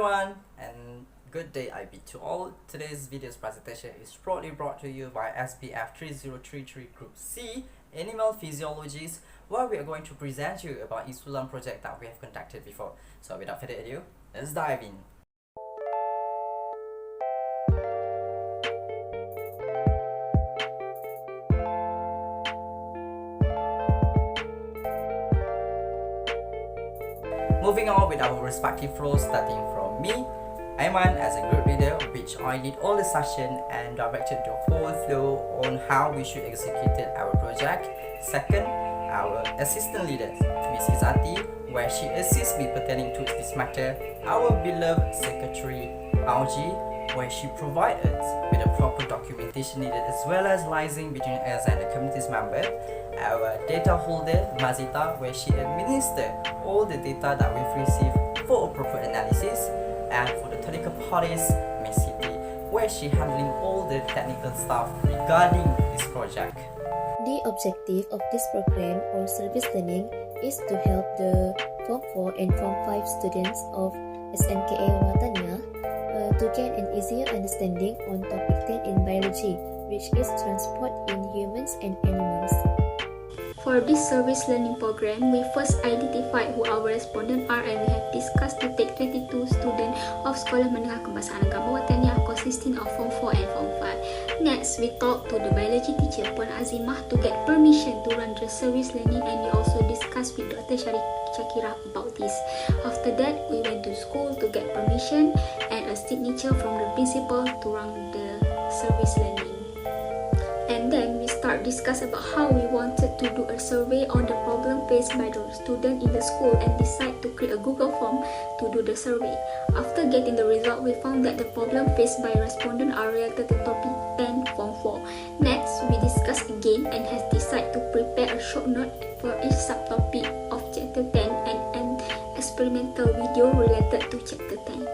everyone, and good day I be to all. Today's video's presentation is proudly brought to you by SBF3033 Group C, Animal Physiologies, where we are going to present you about E-Sulam Project that we have conducted before. So without further ado, let's dive in. Moving on with our respective roles, starting from me, Aiman as a group leader, which I lead all the session and directed the whole flow on how we should execute our project. Second, our assistant leader, Miss Izati, where she assists me pertaining to this matter. Our beloved secretary, Auji, where she provides us with the proper documentation needed as well as liaising between us and the community's member. Our data holder, Mazita, where she administers all the data that we've received for appropriate analysis. And for the technical parties, Miss Siti, where she handling all the technical stuff regarding this project. The objective of this program or service learning is to help the Form 4 and Form 5 students of SNKA Watania to gain an easier understanding on topic 10 in biology, which is transport in humans and animals. For this service learning program, we first identified who our respondents are and we have discussed to take 22 students of Sekolah Menengah Kebahasaan Agama Wataniah consisting of Form 4 and Form 5. Next, we talked to the biology teacher Puan Azimah to get permission to run the service learning, and we also discussed with Dr. Shakira about this. After that, we went to school to get permission and a signature from the principal to run the service learning. And then we start discuss about how we wanted to do a survey on the problem faced by the student in the school and decide to create a Google form to do the survey. After getting the result, we found that the problem faced by respondents are related to topic 10 Form 4. Next, we discuss again and has decided to prepare a short note for each subtopic of Chapter 10 and an experimental video related to Chapter 10.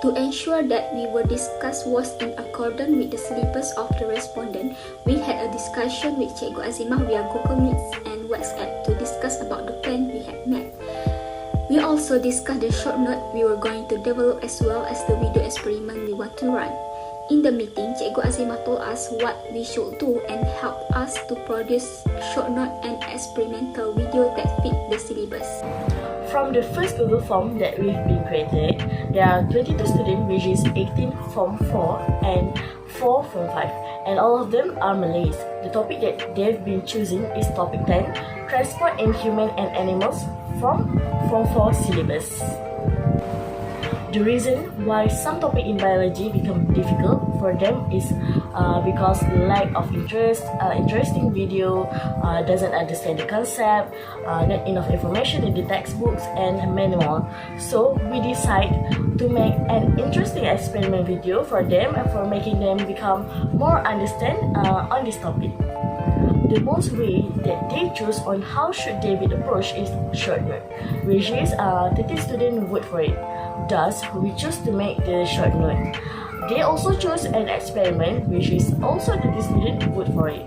To ensure that we were discussed was in accordance with the syllabus of the respondent, we had a discussion with Cikgu Azimah via Google Meets and WhatsApp to discuss about the plan we had met. We also discussed the short note we were going to develop as well as the video experiment we want to run. In the meeting, Cikgu Azimah told us what we should do and helped us to produce a short note and experimental video that fit the syllabus. From the first Google form that we've been created, there are 22 students, which is 18 Form 4 and 4 Form 5, and all of them are Malays. The topic that they've been choosing is topic 10, transport in human and animals from Form 4 syllabus. The reason why some topic in biology become difficult for them is because lack of interest, interesting video, doesn't understand the concept, not enough information in the textbooks and manual. So we decide to make an interesting experiment video for them and for making them become more understand on this topic. The most way that they choose on how should they be approached is short note, which is 30 students vote for it. Thus, we choose to make the short note. They also choose an experiment, which is also 30 students vote for it.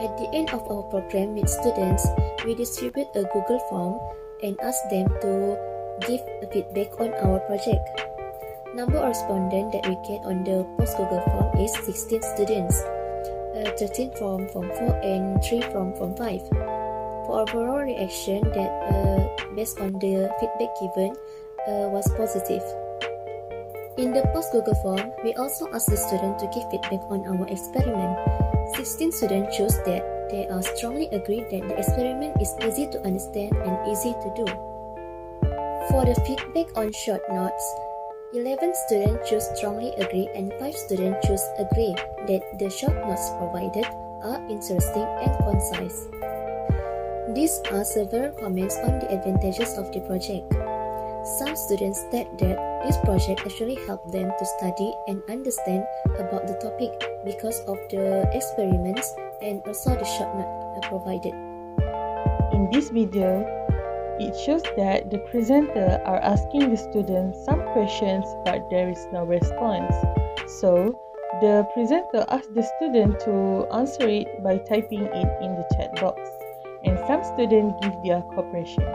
At the end of our program with students, we distribute a Google form and ask them to give a feedback on our project. Number of respondents that we get on the post Google form is 16 students, 13 from Form 4 and 3 from Form 5. For overall reaction that based on the feedback given was positive. In the post Google form, we also asked the student to give feedback on our experiment. 16 students chose that they are strongly agreed that the experiment is easy to understand and easy to do. For the feedback on short notes, 11 students chose strongly agree and 5 students chose agree that the short notes provided are interesting and concise. These are several comments on the advantages of the project. Some students state that this project actually helped them to study and understand about the topic because of the experiments and also the short note provided. In this video, it shows that the presenter are asking the students some questions but there is no response. So, the presenter asked the student to answer it by typing it in the chat box, and some students give their cooperation.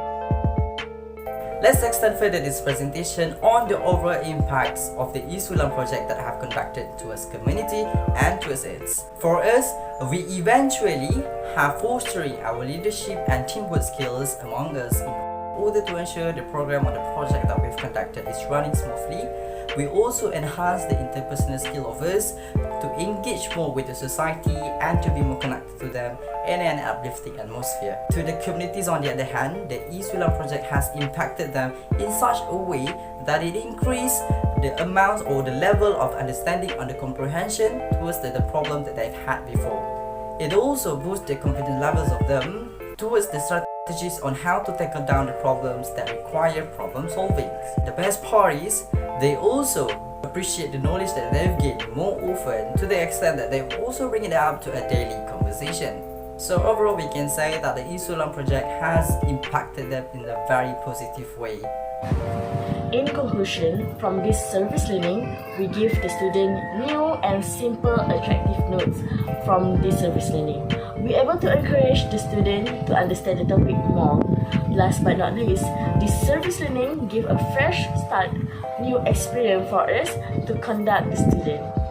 Let's extend further this presentation on the overall impacts of the E-Sulam project that I have conducted towards community and towards its. For us, we eventually have fostering our leadership and teamwork skills among us in order to ensure the program or the project that we've conducted is running smoothly. We also enhance the interpersonal skill of us to engage more with the society and to be more connected to them in an uplifting atmosphere. To the communities on the other hand, the E-Sulam project has impacted them in such a way that it increased the amount or the level of understanding and the comprehension towards the problem that they've had before. It also boosts the confidence levels of them towards the strategies on how to tackle down the problems that require problem solving. The best part is, they also appreciate the knowledge that they've gained more often to the extent that they also bring it up to a daily conversation. So overall, we can say that the E-Sulam project has impacted them in a very positive way. In conclusion, from this service learning, we give the student new and simple attractive notes from this service learning. We are able to encourage the student to understand the topic more. Last but not least, this service learning give a fresh start, new experience for us to conduct the student.